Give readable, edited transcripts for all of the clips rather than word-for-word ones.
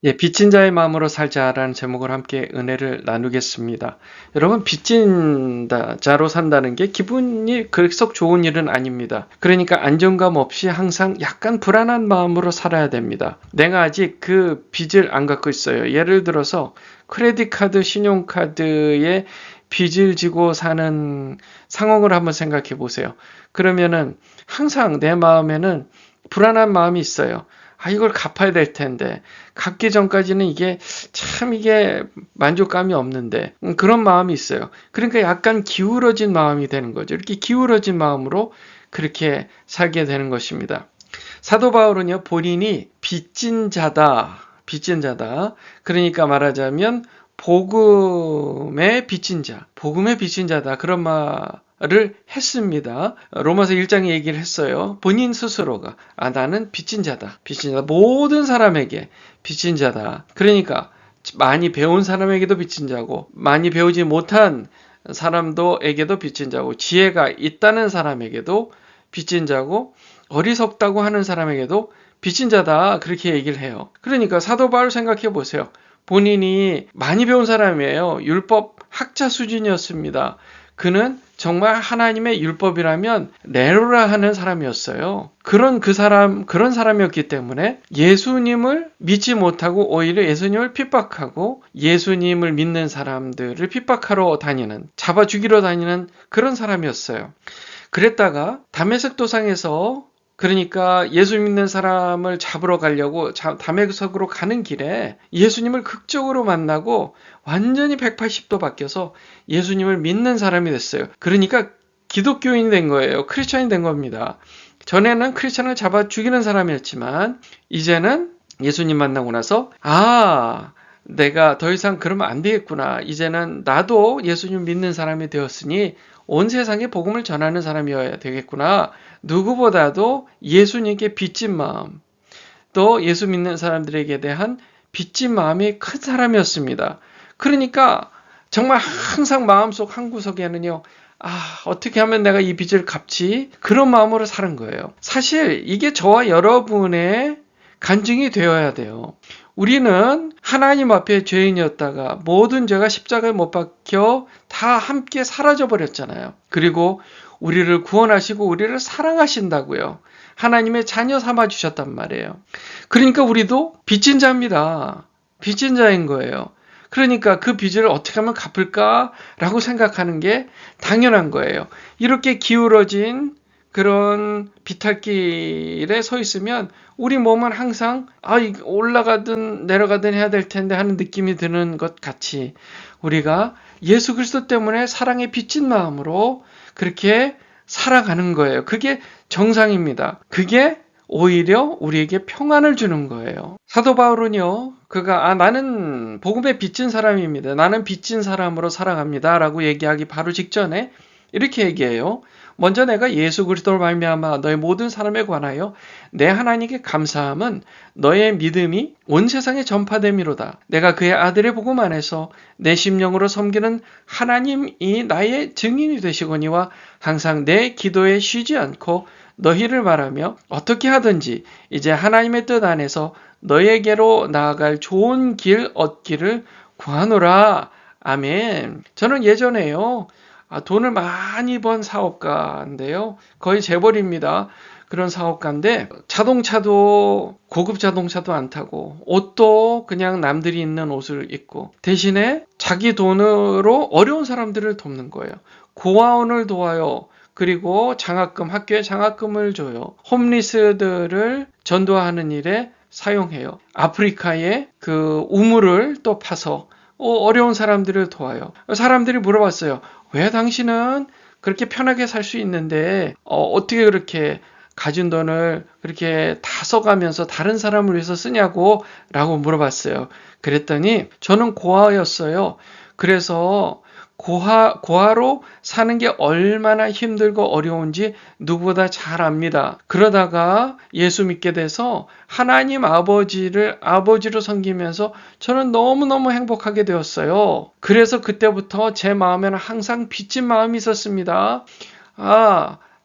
예, 빚진 자의 마음으로 살자라는 제목을 함께 은혜를 나누겠습니다. 여러분, 빚진 자로 산다는 게 기분이 그렇게 좋은 일은 아닙니다. 그러니까 안정감 없이 항상 약간 불안한 마음으로 살아야 됩니다. 내가 아직 그 빚을 안 갖고 있어요. 예를 들어서 크레딧 카드, 신용카드에 빚을 지고 사는 상황을 한번 생각해 보세요. 그러면은 항상 내 마음에는 불안한 마음이 있어요. 이걸 갚아야 될 텐데, 갚기 전까지는 이게 만족감이 없는데, 그런 마음이 있어요. 그러니까 약간 기울어진 마음이 되는 거죠. 이렇게 기울어진 마음으로 그렇게 살게 되는 것입니다. 사도 바울은요, 본인이 빚진 자다. 그러니까 말하자면, 복음의 빚진 자다. 그런 말을 했습니다. 로마서 1장에 얘기를 했어요. 본인 스스로가 나는 빚진 자다. 모든 사람에게 빚진 자다. 그러니까 많이 배운 사람에게도 빚진 자고, 많이 배우지 못한 사람도에게도 빚진 자고, 지혜가 있다는 사람에게도 빚진 자고, 어리석다고 하는 사람에게도 빚진 자다. 그렇게 얘기를 해요. 그러니까 사도 바울 생각해 보세요. 본인이 많이 배운 사람이에요. 율법 학자 수준이었습니다. 그는 정말 하나님의 율법이라면 내로라 하는 사람이었어요. 그런 사람이었기 때문에 예수님을 믿지 못하고 오히려 예수님을 핍박하고 예수님을 믿는 사람들을 핍박하러 다니는, 잡아 죽이러 다니는 그런 사람이었어요. 그랬다가 다메섹 도상에서, 그러니까 예수 믿는 사람을 잡으러 가려고 다메섹으로 가는 길에 예수님을 극적으로 만나고 완전히 180도 바뀌어서 예수님을 믿는 사람이 됐어요. 그러니까 기독교인이 된 거예요. 크리스천이 된 겁니다. 전에는 크리스천을 잡아 죽이는 사람이었지만 이제는 예수님 만나고 나서 내가 더 이상 그러면 안 되겠구나. 이제는 나도 예수님 믿는 사람이 되었으니 온 세상에 복음을 전하는 사람이어야 되겠구나. 누구보다도 예수님께 빚진 마음, 또 예수 믿는 사람들에게 대한 빚진 마음이 큰 사람이었습니다. 그러니까 정말 항상 마음속 한구석에는요, 어떻게 하면 내가 이 빚을 갚지? 그런 마음으로 사는 거예요. 사실 이게 저와 여러분의 간증이 되어야 돼요. 우리는 하나님 앞에 죄인이었다가 모든 죄가 십자가에 못 박혀 다 함께 사라져 버렸잖아요. 그리고 우리를 구원하시고 우리를 사랑하신다고요. 하나님의 자녀 삼아 주셨단 말이에요. 그러니까 우리도 빚진 자입니다. 빚진 자인 거예요. 그러니까 그 빚을 어떻게 하면 갚을까라고 생각하는 게 당연한 거예요. 이렇게 기울어진 그런 비탈길에 서 있으면 우리 몸은 항상 올라가든 내려가든 해야 될 텐데 하는 느낌이 드는 것 같이 우리가 예수 그리스도 때문에 사랑에 빚진 마음으로 그렇게 살아가는 거예요. 그게 정상입니다. 그게 오히려 우리에게 평안을 주는 거예요. 사도 바울은요, 그가 나는 복음에 빚진 사람입니다. 나는 빚진 사람으로 살아갑니다. 라고 얘기하기 바로 직전에 이렇게 얘기해요. 먼저 내가 예수 그리스도로 말미암아 너의 모든 사람에 관하여 내 하나님께 감사함은 너의 믿음이 온 세상에 전파됨이로다. 내가 그의 아들의 복음 안에서 내 심령으로 섬기는 하나님이 나의 증인이 되시거니와 항상 내 기도에 쉬지 않고 너희를 말하며 어떻게 하든지 이제 하나님의 뜻 안에서 너에게로 나아갈 좋은 길 얻기를 구하노라. 아멘. 저는 예전에요, 돈을 많이 번 사업가인데요. 거의 재벌입니다. 그런 사업가인데 자동차도 고급 자동차도 안 타고 옷도 그냥 남들이 입는 옷을 입고 대신에 자기 돈으로 어려운 사람들을 돕는 거예요. 고아원을 도와요. 그리고 학교에 장학금을 줘요. 홈리스들을 전도하는 일에 사용해요. 아프리카에 그 우물을 또 파서 어려운 사람들을 도와요. 사람들이 물어봤어요. 왜 당신은 그렇게 편하게 살 수 있는데 어떻게 그렇게 가진 돈을 그렇게 다 써가면서 다른 사람을 위해서 쓰냐고 라고 물어봤어요. 그랬더니 저는 고아였어요. 그래서 고아로 사는 게 얼마나 힘들고 어려운지 누구보다 잘 압니다. 그러다가 예수 믿게 돼서 하나님 아버지로 섬기면서 저는 너무너무 행복하게 되었어요. 그래서 그때부터 제 마음에는 항상 빚진 마음이 있었습니다.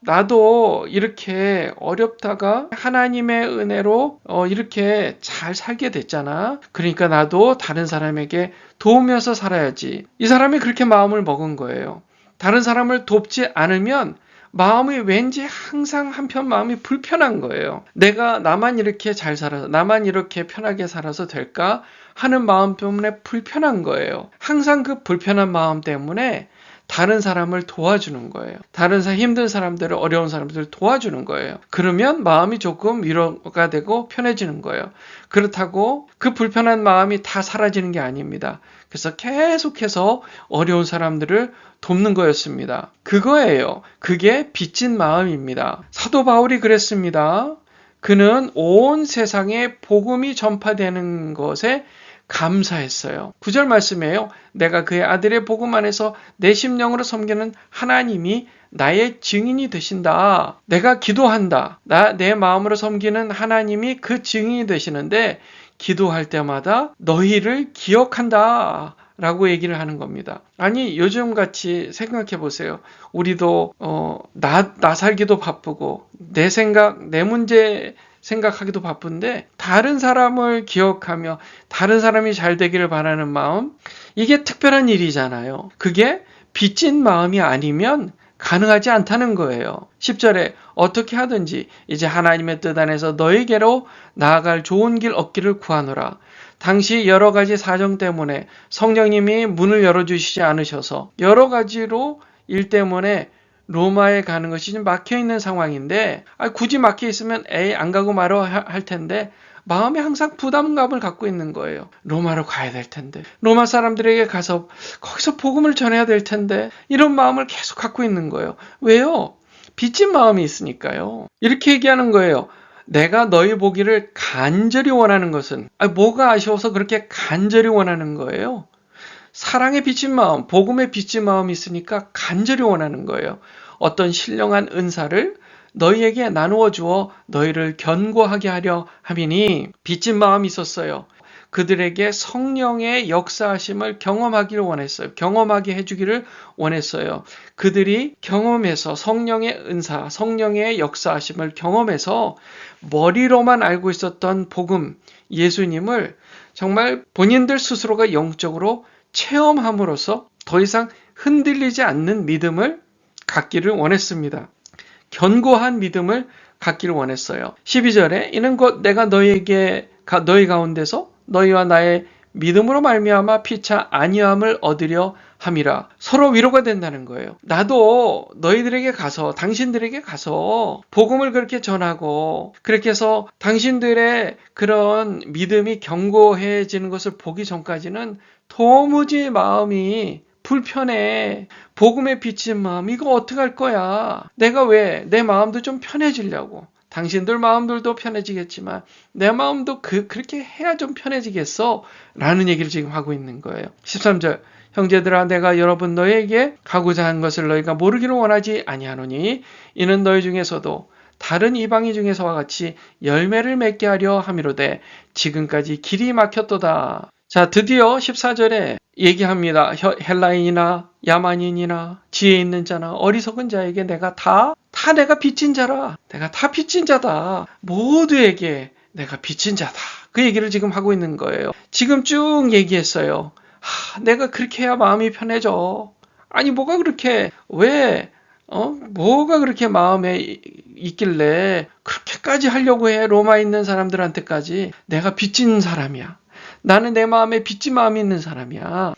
나도 이렇게 어렵다가 하나님의 은혜로 이렇게 잘 살게 됐잖아. 그러니까 나도 다른 사람에게 도우면서 살아야지. 이 사람이 그렇게 마음을 먹은 거예요. 다른 사람을 돕지 않으면 마음이 왠지 항상 한편 마음이 불편한 거예요. 내가 나만 이렇게 잘 살아서, 나만 이렇게 편하게 살아서 될까 하는 마음 때문에 불편한 거예요. 항상 그 불편한 마음 때문에 다른 사람을 도와주는 거예요. 다른 사람, 힘든 사람들을, 어려운 사람들을 도와주는 거예요. 그러면 마음이 조금 위로가 되고 편해지는 거예요. 그렇다고 그 불편한 마음이 다 사라지는 게 아닙니다. 그래서 계속해서 어려운 사람들을 돕는 거였습니다. 그거예요. 그게 빚진 마음입니다. 사도 바울이 그랬습니다. 그는 온 세상에 복음이 전파되는 것에 감사했어요. 9절 말씀이에요. 내가 그의 아들의 복음 안에서 내 심령으로 섬기는 하나님이 나의 증인이 되신다. 내가 기도한다. 내 마음으로 섬기는 하나님이 그 증인이 되시는데 기도할 때마다 너희를 기억한다. 라고 얘기를 하는 겁니다. 아니 요즘같이 생각해 보세요. 우리도 나 살기도 바쁘고 내 생각, 내 문제 생각하기도 바쁜데 다른 사람을 기억하며 다른 사람이 잘 되기를 바라는 마음, 이게 특별한 일이잖아요. 그게 빚진 마음이 아니면 가능하지 않다는 거예요. 10절에 어떻게 하든지 이제 하나님의 뜻 안에서 너에게로 나아갈 좋은 길 얻기를 구하노라. 당시 여러 가지 사정 때문에 성령님이 문을 열어주시지 않으셔서 여러 가지로 일 때문에 로마에 가는 것이 좀 막혀있는 상황인데 굳이 막혀있으면 안 가고 말어 할 텐데 마음에 항상 부담감을 갖고 있는 거예요. 로마로 가야 될 텐데, 로마 사람들에게 가서 거기서 복음을 전해야 될 텐데, 이런 마음을 계속 갖고 있는 거예요. 왜요? 빚진 마음이 있으니까요. 이렇게 얘기하는 거예요. 내가 너희 보기를 간절히 원하는 것은, 뭐가 아쉬워서 그렇게 간절히 원하는 거예요? 사랑에 빚진 마음, 복음에 빚진 마음이 있으니까 간절히 원하는 거예요. 어떤 신령한 은사를 너희에게 나누어 주어 너희를 견고하게 하려 함이니 빚진 마음이 있었어요. 그들에게 성령의 역사하심을 경험하기를 원했어요. 경험하게 해주기를 원했어요. 그들이 경험해서 성령의 은사, 성령의 역사하심을 경험해서 머리로만 알고 있었던 복음, 예수님을 정말 본인들 스스로가 영적으로 체험함으로써 더 이상 흔들리지 않는 믿음을 갖기를 원했습니다. 견고한 믿음을 갖기를 원했어요. 12절에 이는 곧 내가 너희 가운데서 너희와 나의 믿음으로 말미암아 피차 안위함을 얻으려 함이라. 서로 위로가 된다는 거예요. 나도 너희들에게 가서, 당신들에게 가서 복음을 그렇게 전하고 그렇게 해서 당신들의 그런 믿음이 견고해지는 것을 보기 전까지는 도무지 마음이 불편해. 복음에 비친 마음, 이거 어떡할 거야? 내가 왜 내 마음도 좀 편해지려고. 당신들 마음들도 편해지겠지만 내 마음도 그렇게 해야 좀 편해지겠어? 라는 얘기를 지금 하고 있는 거예요. 13절 형제들아 내가 여러분 너희에게 가고자 한 것을 너희가 모르기를 원하지 아니하노니 이는 너희 중에서도 다른 이방인 중에서와 같이 열매를 맺게 하려 함이로되 지금까지 길이 막혔도다. 자, 드디어 14절에 얘기합니다. 헬라인이나 야만인이나 지혜 있는 자나 어리석은 자에게 내가 다 내가 빚진 자라. 내가 다 빚진 자다. 모두에게 내가 빚진 자다. 그 얘기를 지금 하고 있는 거예요. 지금 쭉 얘기했어요. 내가 그렇게 해야 마음이 편해져. 아니 뭐가 그렇게 뭐가 그렇게 마음에 있길래 그렇게까지 하려고 해. 로마에 있는 사람들한테까지. 내가 빚진 사람이야. 나는 내 마음에 빚진 마음이 있는 사람이야.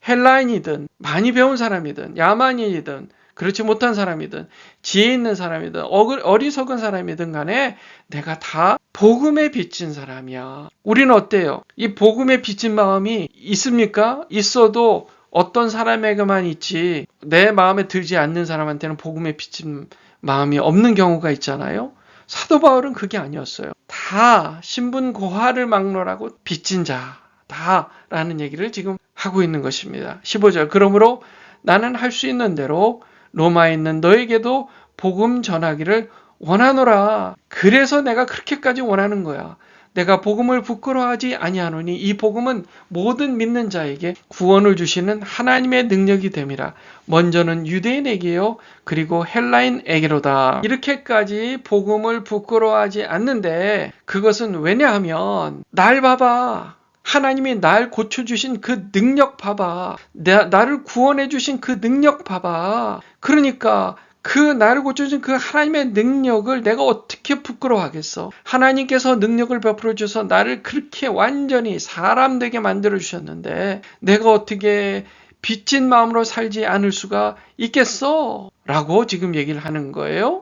헬라인이든 많이 배운 사람이든 야만인이든 그렇지 못한 사람이든 지혜 있는 사람이든 어리석은 사람이든 간에 내가 다 복음에 빚진 사람이야. 우리는 어때요? 이 복음에 빚진 마음이 있습니까? 있어도 어떤 사람에게만 있지 내 마음에 들지 않는 사람한테는 복음에 빚진 마음이 없는 경우가 있잖아요. 사도 바울은 그게 아니었어요. 다 신분고하를 막론하고 빚진 자다라는 얘기를 지금 하고 있는 것입니다. 15절 그러므로 나는 할 수 있는 대로 로마에 있는 너에게도 복음 전하기를 원하노라. 그래서 내가 그렇게까지 원하는 거야. 내가 복음을 부끄러워하지 아니하노니 이 복음은 모든 믿는 자에게 구원을 주시는 하나님의 능력이 됨이라. 먼저는 유대인에게요 그리고 헬라인에게로다. 이렇게까지 복음을 부끄러워하지 않는데, 그것은 왜냐하면 날 봐봐, 하나님이 날 고쳐주신 그 능력 봐봐, 나를 구원해주신 그 능력 봐봐. 그러니까 그 나를 고쳐준 그 하나님의 능력을 내가 어떻게 부끄러워하겠어? 하나님께서 능력을 베풀어 주셔서 나를 그렇게 완전히 사람 되게 만들어 주셨는데 내가 어떻게 빚진 마음으로 살지 않을 수가 있겠어? 라고 지금 얘기를 하는 거예요.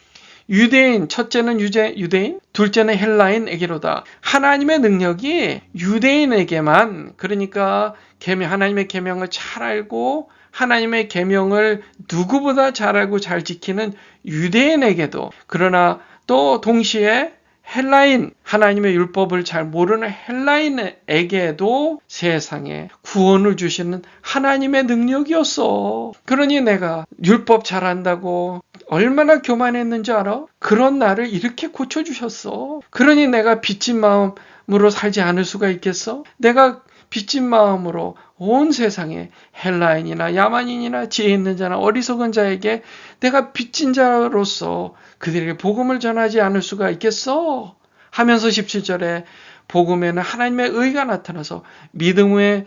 유대인, 첫째는 유대인, 둘째는 헬라인에게로다. 하나님의 능력이 유대인에게만, 그러니까 하나님의 계명을 잘 알고 하나님의 계명을 누구보다 잘 알고 잘 지키는 유대인에게도, 그러나 또 동시에 헬라인, 하나님의 율법을 잘 모르는 헬라인에게도 세상에 구원을 주시는 하나님의 능력이었어. 그러니 내가 율법 잘한다고 얼마나 교만했는지 알아? 그런 나를 이렇게 고쳐주셨어. 그러니 내가 빚진 마음으로 살지 않을 수가 있겠어? 내가 빚진 마음으로 온 세상에 헬라인이나 야만인이나 지혜 있는 자나 어리석은 자에게 내가 빚진 자로서 그들에게 복음을 전하지 않을 수가 있겠어? 하면서 17절에 복음에는 하나님의 의가 나타나서 믿음에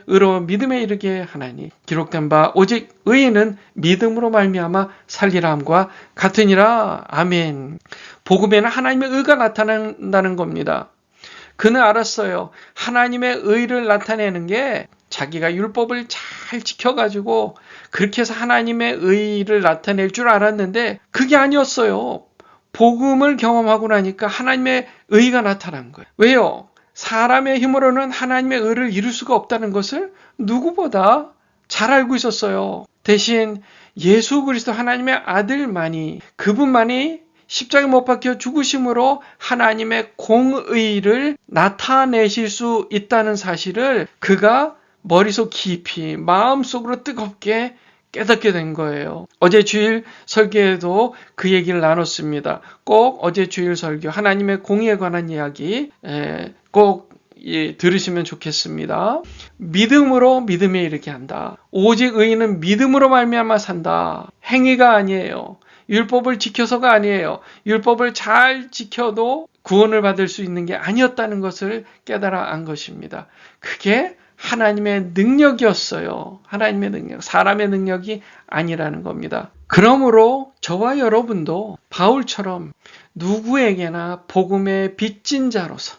이르게 하나니 기록된 바 오직 의인은 믿음으로 말미암아 살리라 함과 같으니라. 아멘. 복음에는 하나님의 의가 나타난다는 겁니다. 그는 알았어요. 하나님의 의를 나타내는 게 자기가 율법을 잘 지켜가지고 그렇게 해서 하나님의 의를 나타낼 줄 알았는데 그게 아니었어요. 복음을 경험하고 나니까 하나님의 의가 나타난 거예요. 왜요? 사람의 힘으로는 하나님의 의를 이룰 수가 없다는 것을 누구보다 잘 알고 있었어요. 대신 예수 그리스도 하나님의 아들만이, 그분만이 십자가에 못 박혀 죽으심으로 하나님의 공의를 나타내실 수 있다는 사실을 그가 머릿속 깊이 마음속으로 뜨겁게 깨닫게 된 거예요. 어제 주일 설교에도 그 얘기를 나눴습니다. 꼭 어제 주일 설교 하나님의 공의에 관한 이야기 꼭 들으시면 좋겠습니다. 믿음으로 믿음에 이르게 한다. 오직 의인은 믿음으로 말미암아 산다. 행위가 아니에요. 율법을 지켜서가 아니에요. 율법을 잘 지켜도 구원을 받을 수 있는 게 아니었다는 것을 깨달아 안 것입니다. 그게 하나님의 능력이었어요. 하나님의 능력, 사람의 능력이 아니라는 겁니다. 그러므로 저와 여러분도 바울처럼 누구에게나 복음의 빚진 자로서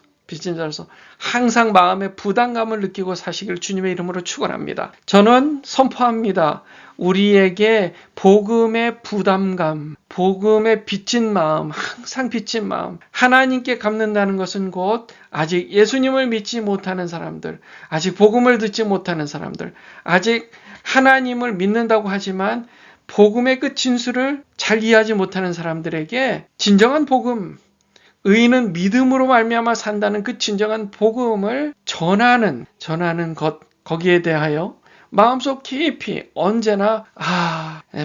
항상 마음의 부담감을 느끼고 사시길 주님의 이름으로 축원합니다. 저는 선포합니다. 우리에게 복음의 부담감, 복음의 빚진 마음, 항상 빚진 마음, 하나님께 갚는다는 것은 곧 아직 예수님을 믿지 못하는 사람들, 아직 복음을 듣지 못하는 사람들, 아직 하나님을 믿는다고 하지만 복음의 그 진수를 잘 이해하지 못하는 사람들에게 진정한 복음, 의인은 믿음으로 말미암아 산다는 그 진정한 복음을 전하는 것, 거기에 대하여 마음속 깊이 언제나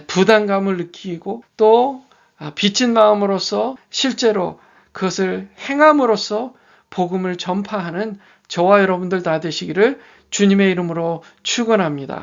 부담감을 느끼고 또 빚진 마음으로서 실제로 그것을 행함으로써 복음을 전파하는 저와 여러분들 다 되시기를 주님의 이름으로 축원합니다.